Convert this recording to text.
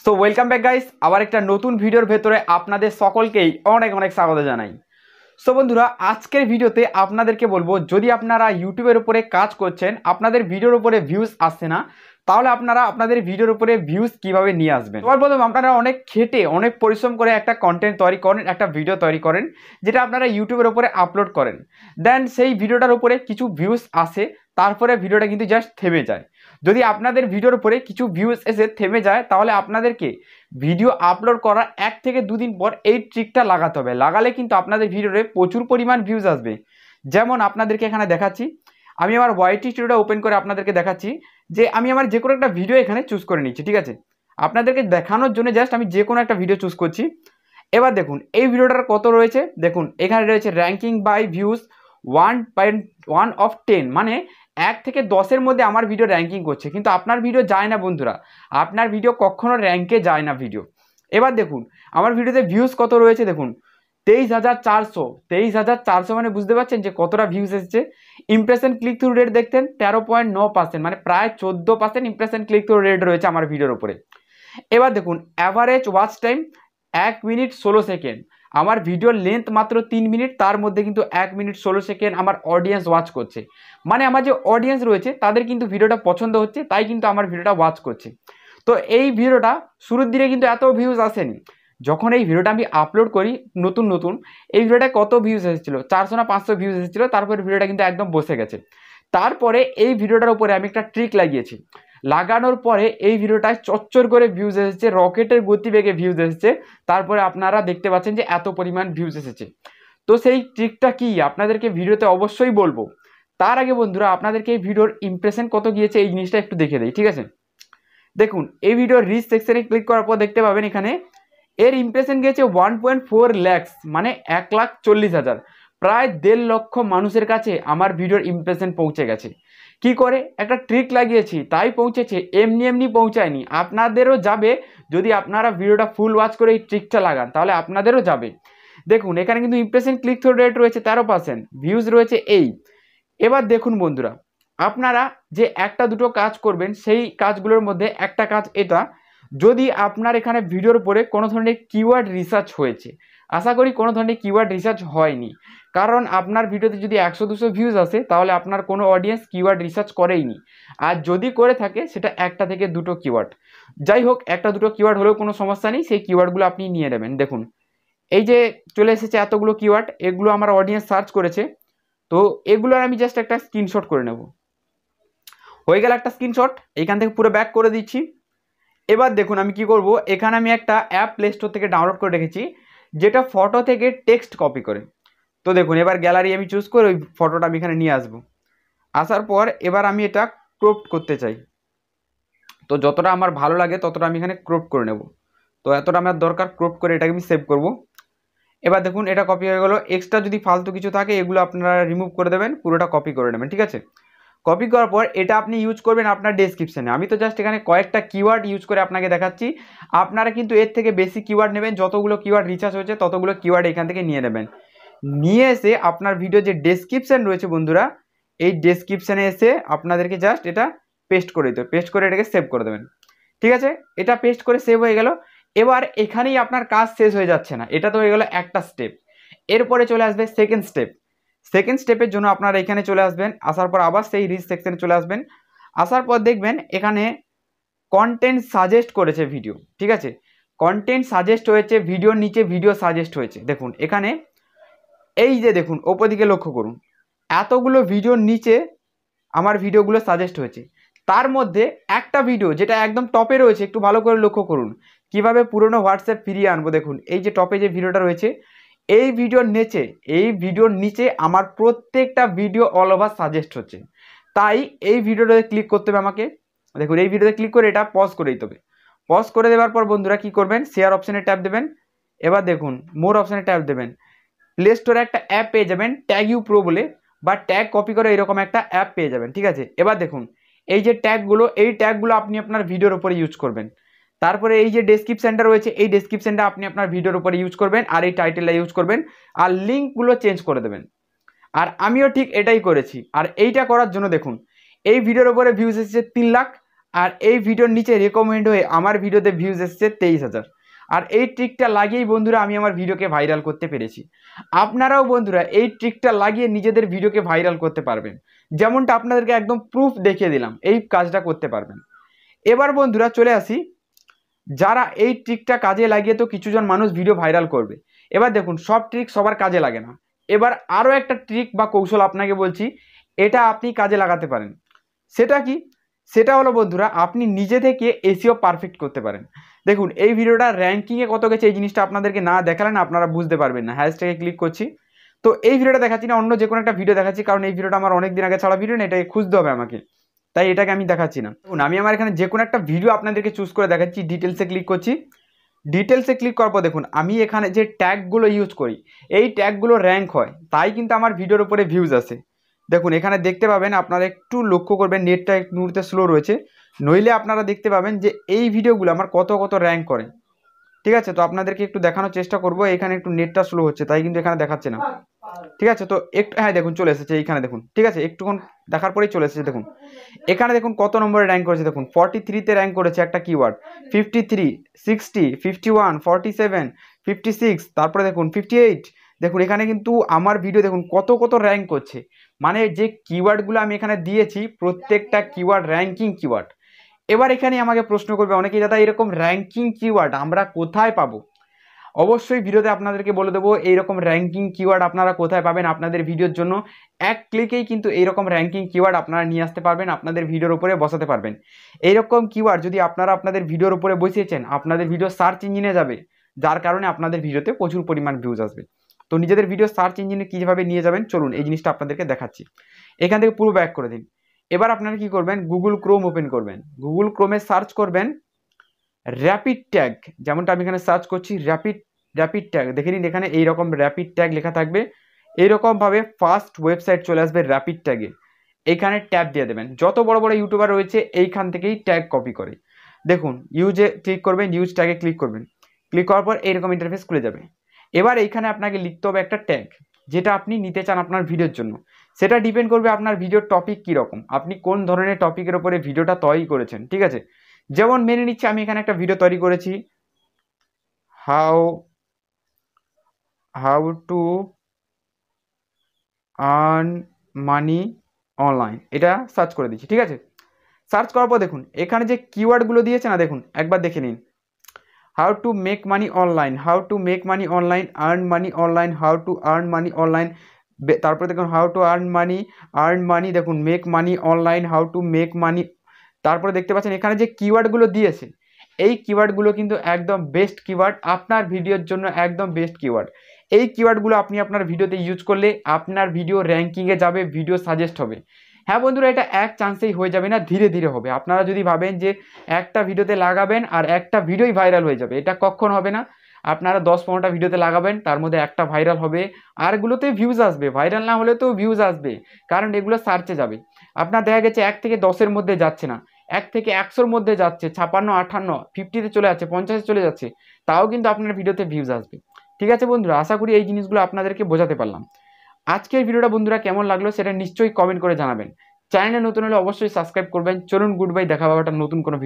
So welcome back guys, আবার একটা নতুন ভিডিওর ভেতরে আপনাদের সকলকেই অনেক অনেক স্বাগত জানাই। সো বন্ধুরা, আজকের ভিডিওতে আপনাদেরকে বলবো, যদি আপনারা ইউটিউবের উপরে কাজ করছেন, আপনাদের ভিডিওর উপরে ভিউজ আসছে না, তাহলে আপনারা আপনাদের ভিডিওর উপরে ভিউজ কিভাবে নিয়ে আসবেন। সবার প্রথম আপনারা অনেক খেটে অনেক পরিশ্রম করে একটা কন্টেন্ট তৈরি করেন, একটা ভিডিও তৈরি করেন, যেটা আপনারা ইউটিউবের উপরে আপলোড করেন। দেন সেই ভিডিওটার উপরে কিছু ভিউজ আসে, তারপরে ভিডিওটা কিন্তু জাস্ট থেমে যায়। যদি আপনাদের ভিডিওর উপরে কিছু ভিউজ এসে থেমে যায়, তাহলে আপনাদেরকে ভিডিও আপলোড করার 1 থেকে 2 দিন পর এই ট্রিকটা লাগাতে হবে। লাগালে কিন্তু আপনাদের ভিডিওতে প্রচুর পরিমাণ ভিউজ আসবে। যেমন আপনাদেরকে এখানে দেখাচ্ছি, আমি আমার ওয়াইটি স্টুডিওটা ওপেন করে আপনাদেরকে দেখাচ্ছি যে আমি আমার যে কোনো একটা ভিডিও এখানে চুজ করে নিচ্ছি। ঠিক আছে, আপনাদেরকে দেখানোর জন্য জাস্ট আমি যে কোনো একটা ভিডিও চুজ করছি। এবার দেখুন এই ভিডিওটার কত রয়েছে, দেখুন এখানে রয়েছে র্যাঙ্কিং বাই ভিউজ 1.1 অফ 10, মানে 1 থেকে 10-এর মধ্যে আমার ভিডিও র্যাঙ্কিং করছে, কিন্তু আপনার ভিডিও যায় না বন্ধুরা, আপনার ভিডিও কখনো র্যাঙ্কে যায় না ভিডিও। এবার দেখুন আমার ভিডিওতে ভিউজ কত রয়েছে, দেখুন 23,400 মানে বুঝতে পারছেন যে কতটা ভিউজ এসেছে। ইমপ্রেশন ক্লিক থ্রু রেট দেখতেন 13.9%, মানে প্রায় 14% ইমপ্রেশন ক্লিক থ্রু রেট রয়েছে আমার ভিডিওর উপরে। এবার দেখুন average watch time 1 minute 16 second, আমার ভিডিওর লেন্থ মাত্র 3 মিনিট, তার মধ্যে কিন্তু 1 মিনিট 16 সেকেন্ড আমার অডিয়েন্স ওয়াচ করছে। মানে আমার যে অডিয়েন্স রয়েছে তাদের কিন্তু ভিডিওটা পছন্দ হচ্ছে, তাই কিন্তু আমার ভিডিওটা ওয়াচ করছে। তো এই ভিডিওটা শুরুর দিকে কিন্তু এত ভিউজ আসেনি, যখন এই ভিডিওটা আমি আপলোড করি নতুন এই ভিডিওটা কত ভিউজ এসেছিলো, 400 না 500 ভিউজ এসেছিলো। তারপরে ভিডিওটা কিন্তু একদম বসে গেছে। তারপরে এই ভিডিওটার উপরে আমি একটা ট্রিক লাগিয়েছি, লাগানোর পরে এই ভিডিওটায় চচ্চর করে ভিউজ এসেছে, রকেটের গতিবেগে ভিউজ এসেছে। তারপরে আপনারা দেখতে পাচ্ছেন যে এত পরিমাণ ভিউজ এসেছে। তো সেই ট্রিকটা কি আপনাদেরকে ভিডিওতে অবশ্যই বলবো। তার আগে বন্ধুরা, আপনাদেরকে এই ভিডিওর ইমপ্রেশন কত গিয়েছে এই জিনিসটা একটু দেখে দিই। ঠিক আছে, দেখুন এই ভিডিওর রিচ সেকশনে ক্লিক করার পর দেখতে পাবেন এখানে এর ইমপ্রেশন গিয়েছে 1.4 ল্যাক্স, মানে 1,40,000। প্রায় 1.5 লক্ষ মানুষের কাছে আমার ভিডিওর ইমপ্রেশন পৌঁছে গেছে। কি করে, একটা ট্রিক লাগিয়েছি তাই পৌঁছেছে, এমনি এমনি পৌঁছায়নি। আপনাদেরও যাবে, যদি আপনারা ভিডিওটা ফুল ওয়াচ করে এই ট্রিকটা লাগান তাহলে আপনাদেরও যাবে। দেখুন এখানে কিন্তু ইমপ্রেশন ক্লিক থ্রু রেট রয়েছে 13%, ভিউজ রয়েছে এই। এবার দেখুন বন্ধুরা, আপনারা যে একটা দুটো কাজ করবেন, সেই কাজগুলোর মধ্যে একটা কাজ এটা, যদি আপনার এখানে ভিডিওর উপরে কোনো ধরনের কিওয়ার্ড রিসার্চ হয়েছে, আশা করি কোনো ধরনের কিওয়ার্ড রিসার্চ হয়নি, কারণ আপনার ভিডিওতে যদি 100-200 ভিউজ আসে তাহলে আপনার কোনো অডিয়েন্স কিওয়ার্ড রিসার্চ করেইনি। আর যদি করে থাকে সেটা একটা থেকে দুটো কিওয়ার্ড, যাই হোক একটা দুটো কিওয়ার্ড হলেও কোনো সমস্যা নেই, সেই কিওয়ার্ডগুলো আপনি নিয়ে নেবেন। দেখুন এই যে চলে এসেছে এতগুলো কিওয়ার্ড, এগুলো আমার অডিয়েন্স সার্চ করেছে। তো এগুলোর আমি জাস্ট একটা স্ক্রিনশট করে নেব। হয়ে গেল একটা স্ক্রিনশট, এইখান থেকে পুরো ব্যাক করে দিচ্ছি। এবার দেখুন আমি কি করব, এখানে আমি একটা অ্যাপ প্লে স্টোর থেকে ডাউনলোড করে রেখেছি, যেটা ফটো থেকে টেক্সট কপি করে। তো দেখুন এবার গ্যালারি আমি চুজ করে ওই ফটোটা আমি এখানে নিয়ে আসব। আসার পর এবার আমি এটা ক্রপ করতে চাই, তো যতটা আমার ভালো লাগে ততটা আমি এখানে ক্রপ করে নেব। তো এতটা আমার দরকার, ক্রপ করে এটাকে আমি সেভ করব। এবার দেখুন এটা কপি হয়ে গেল। এক্সট্রা যদি ফালতু কিছু থাকে এগুলো আপনারা রিমুভ করে দেবেন, পুরোটা কপি করে নেবেন। ঠিক আছে, কপি করার পর এটা আপনি ইউজ করবেন আপনার ডেসক্রিপশানে। আমি তো জাস্ট এখানে কয়েকটা কিওয়ার্ড ইউজ করে আপনাকে দেখাচ্ছি, আপনারা কিন্তু এর থেকে বেশি কিওয়ার্ড নেবেন, যতগুলো কিওয়ার্ড রিচার্জ হয়েছে ততগুলো কিওয়ার্ড এখান থেকে নিয়ে নেবেন। নিয়ে এসে আপনার ভিডিও যে ডেসক্রিপশান রয়েছে বন্ধুরা, এই ডেসক্রিপশানে এসে আপনাদেরকে জাস্ট এটা পেস্ট করে দিতে হবে, পেস্ট করে এটাকে সেভ করে দেবেন। ঠিক আছে, এটা পেস্ট করে সেভ হয়ে গেল। এবার এখানেই আপনার কাজ শেষ হয়ে যাচ্ছে না, এটা তো হয়ে গেল একটা স্টেপ। এরপরে চলে আসবে সেকেন্ড স্টেপ। সেকেন্ড স্টেপের জন্য আপনারা এখানে চলে আসবেন, আসার পর আবার সেই রিচ সেকশনে চলে আসবেন। আসার পর দেখবেন এখানে কন্টেন্ট সাজেস্ট করেছে ভিডিও। ঠিক আছে, কন্টেন্ট সাজেস্ট হয়েছে, ভিডিওর নিচে ভিডিও সাজেস্ট হয়েছে। দেখুন এখানে এই যে দেখুন ওপর দিকে লক্ষ্য করুন, এতগুলো ভিডিওর নিচে আমার ভিডিওগুলো সাজেস্ট হয়েছে। তার মধ্যে একটা ভিডিও যেটা একদম টপে রয়েছে, একটু ভালো করে লক্ষ্য করুন কিভাবে পুরনো হোয়াটসঅ্যাপ ফিরিয়ে আনবো। দেখুন এই যে টপে যে ভিডিওটা রয়েছে, এই ভিডিওর নিচে আমার প্রত্যেকটা ভিডিও অল ওভার সাজেস্ট হচ্ছে। তাই এই ভিডিওটাতে ক্লিক করতে হবে আমাকে। দেখুন এই ভিডিওতে ক্লিক করে এটা পজ করে দিতে হবে। পজ করে দেওয়ার পর বন্ধুরা কি করবেন, শেয়ার অপশানে ট্যাপ দেবেন। এবার দেখুন মোর অপশানে ট্যাপ দেবেন। প্লে স্টোরে একটা অ্যাপ পেয়ে যাবেন ট্যাগ ইউ প্রো বলে, বা ট্যাগ কপি করে এরকম একটা অ্যাপ পেয়ে যাবেন। ঠিক আছে, এবার দেখুন এই যে ট্যাগগুলো, এই ট্যাগগুলো আপনি আপনার ভিডিওর উপরে ইউজ করবেন। তারপরে এই যে ডেসক্রিপশনটা রয়েছে, এই ডেসক্রিপশনটা আপনি আপনার ভিডিওর উপরে ইউজ করবেন, আর এই টাইটেলটা ইউজ করবেন, আর লিঙ্কগুলো চেঞ্জ করে দেবেন। আর আমিও ঠিক এটাই করেছি। আর এইটা করার জন্য দেখুন এই ভিডিওর উপরে ভিউজ এসেছে 3 লাখ, আর এই ভিডিওর নিচে রেকমেন্ড হয়ে আমার ভিডিওতে ভিউজ এসেছে 23,000। আর এই ট্রিকটা লাগিয়েই বন্ধুরা আমি আমার ভিডিওকে ভাইরাল করতে পেরেছি। আপনারাও বন্ধুরা এই ট্রিকটা লাগিয়ে নিজেদের ভিডিওকে ভাইরাল করতে পারবেন, যেমনটা আপনাদেরকে একদম প্রুফ দেখিয়ে দিলাম, এই কাজটা করতে পারবেন। এবার বন্ধুরা চলে আসি, যারা এই ট্রিকটা কাজে লাগিয়ে তো কিছুজন মানুষ ভিডিও ভাইরাল করবে। এবার দেখুন, সব ট্রিক সবার কাজে লাগে না। এবার আরও একটা ট্রিক বা কৌশল আপনাকে বলছি, এটা আপনি কাজে লাগাতে পারেন। সেটা কি? সেটা হলো বন্ধুরা, আপনি নিজে থেকে এসইও পারফেক্ট করতে পারেন। দেখুন এই ভিডিওটা র্যাঙ্কিংয়ে কত গেছে এই জিনিসটা আপনাদেরকে না দেখালে না আপনারা বুঝতে পারবেন না। হ্যাশট্যাগে ক্লিক করছি, তো এই ভিডিওটা দেখাচ্ছি না, অন্য যে কোনো একটা ভিডিও দেখাচ্ছি, কারণ এই ভিডিওটা আমার অনেক দিন আগে ছাড়া ভিডিও না, এটাকে খুঁজতে হবে আমাকে, তাই এটাকে আমি দেখাচ্ছি না। দেখুন আমি আমার এখানে যে কোনো একটা ভিডিও আপনাদেরকে চুজ করে দেখাচ্ছি, ডিটেলসে ক্লিক করছি। ডিটেলসে ক্লিক করার পর দেখুন আমি এখানে যে ট্যাগগুলো ইউজ করি, এই ট্যাগগুলো র্যাঙ্ক হয়, তাই কিন্তু আমার ভিডিওর উপরে ভিউজ আসে। দেখুন এখানে দেখতে পাবেন, আপনারা একটু লক্ষ্য করবেন, নেটটা একটু মুহূর্তে স্লো রয়েছে, নইলে আপনারা দেখতে পাবেন যে এই ভিডিওগুলো আমার কত কত র্যাঙ্ক করে। ঠিক আছে, তো আপনাদেরকে একটু দেখানোর চেষ্টা করব। এখানে একটু নেটটা স্লো হচ্ছে, তাই কিন্তু এখানে দেখাচ্ছে না। ঠিক আছে, তো একটু, হ্যাঁ দেখুন চলে এসেছে এইখানে দেখুন। ঠিক আছে, একটুক্ষণ দেখার পরেই চলে এসেছে। দেখুন এখানে দেখুন কত নম্বরে র্যাঙ্ক করেছে, দেখুন 43-তে র্যাঙ্ক করেছে একটা কিওয়ার্ড, 53, 60, 51, 47, 56, তারপরে দেখুন 58। দেখুন এখানে কিন্তু আমার ভিডিও দেখুন কত কত র্যাঙ্ক করছে, মানে যে কিওয়ার্ডগুলো আমি এখানে দিয়েছি প্রত্যেকটা কিওয়ার্ড র্যাঙ্কিং কিওয়ার্ড। এবার এখানে আমাকে প্রশ্ন করবে অনেকেই, দাদা এরকম র্যাঙ্কিং কিওয়ার্ড আমরা কোথায় পাবো? অবশ্যই ভিডিওতে আপনাদেরকে বলে দেবো এইরকম র্যাঙ্কিং কিওয়ার্ড আপনারা কোথায় পাবেন। আপনাদের ভিডিওর জন্য এক ক্লিকেই কিন্তু এইরকম র্যাঙ্কিং কিওয়ার্ড আপনারা নিয়ে আসতে পারবেন, আপনাদের ভিডিওর উপরে বসাতে পারবেন। এইরকম কিওয়ার্ড যদি আপনারা আপনাদের ভিডিওর উপরে বসিয়েছেন, আপনাদের ভিডিও সার্চ ইঞ্জিনে যাবে, যার কারণে আপনাদের ভিডিওতে প্রচুর পরিমাণ ভিউজ আসবে। তো নিজেদের ভিডিও সার্চ ইঞ্জিনে কীভাবে নিয়ে যাবেন চলুন এই জিনিসটা আপনাদেরকে দেখাচ্ছি। এখান থেকে পুরো ব্যাক করে দিন। এবার আপনারা কি করবেন, গুগল ক্রোম ওপেন করবেন, গুগল ক্রোমে সার্চ করবেন র্যাপিড ট্যাগ, যেমনটা আমি এখানে সার্চ করছি র্যাপিড ট্যাগ, দেখে নিন এখানে এইরকম র্যাপিড ট্যাগ লেখা থাকবে। এইরকমভাবে ফার্স্ট ওয়েবসাইট চলে আসবে র্যাপিড ট্যাগে, এইখানে ট্যাগ দিয়ে দেবেন। যত বড় বড় ইউটিউবার রয়েছে এইখান থেকেই ট্যাগ কপি করে। দেখুন ইউজে ক্লিক করবেন, ইউজ ট্যাগে ক্লিক করবেন, ক্লিক করার পর এইরকম ইন্টারফেস খুলে যাবে। এবার এইখানে আপনাকে লিখতে হবে একটা ট্যাগ, যেটা আপনি নিতে চান আপনার ভিডিওর জন্য। সেটা ডিপেন্ড করবে আপনার ভিডিওর টপিক কীরকম, আপনি কোন ধরনের টপিকের উপরে ভিডিওটা তৈরি করেছেন। ঠিক আছে, যেমন মেনে নিচ্ছি আমি এখানে একটা ভিডিও তৈরি করেছি, how to earn money online, এটা সার্চ করে দিচ্ছি। ঠিক আছে, সার্চ করার পর দেখুন এখানে যে কিওয়ার্ডগুলো দিয়েছে না, দেখুন একবার দেখে নিন। How to make money online, how to make money online, earn money online, how to earn money online, তারপরে দেখুন হাউ টু আর্ন মানি, দেখুন make money online, how to make money. তারপরে দেখতে পাচ্ছেন এখানে যে কিওয়ার্ডগুলো দিয়েছে, এই কিওয়ার্ডগুলো কিন্তু একদম বেস্ট কিওয়ার্ড, আপনার ভিডিওর জন্য একদম বেস্ট কিওয়ার্ড। এই কিওয়ার্ডগুলো আপনি আপনার ভিডিওতে ইউজ করলে আপনার ভিডিও র্যাঙ্কিংয়ে যাবে, ভিডিও সাজেস্ট হবে। হ্যাঁ বন্ধুরা, এটা এক চান্সেই হয়ে যাবে না, ধীরে ধীরে হবে। আপনারা যদি ভাবেন যে একটা ভিডিওতে লাগাবেন আর একটা ভিডিওই ভাইরাল হয়ে যাবে, এটা কখন হবে না। আপনারা 10-15টা ভিডিওতে লাগাবেন, তার মধ্যে একটা ভাইরাল হবে, আরগুলোতে ভিউজ আসবে, ভাইরাল না হলে তো ভিউজ আসবে, কারণ এগুলো সার্চে যাবে। আপনার দেখা গেছে 1 থেকে 10-এর মধ্যে যাচ্ছে না, 1 থেকে 100-র মধ্যে যাচ্ছে, 56, 58, 50-তে চলে যাচ্ছে, 50-এ চলে যাচ্ছে, তাও কিন্তু আপনার ভিডিওতে ভিউজ আসবে। ঠিক আছে বন্ধুরা, আশা করি এই জিনিসগুলো আপনাদেরকে বোঝাতে পারলাম। আজকের ভিডিওটা বন্ধুরা কেমন লাগলো সেটা নিশ্চয়ই কমেন্ট করে জানাবেন। চ্যানেলে নতুন হলে অবশ্যই সাবস্ক্রাইব করবেন। চলুন গুড বাই, দেখা হবে একটা নতুন কোনো ভিডিও।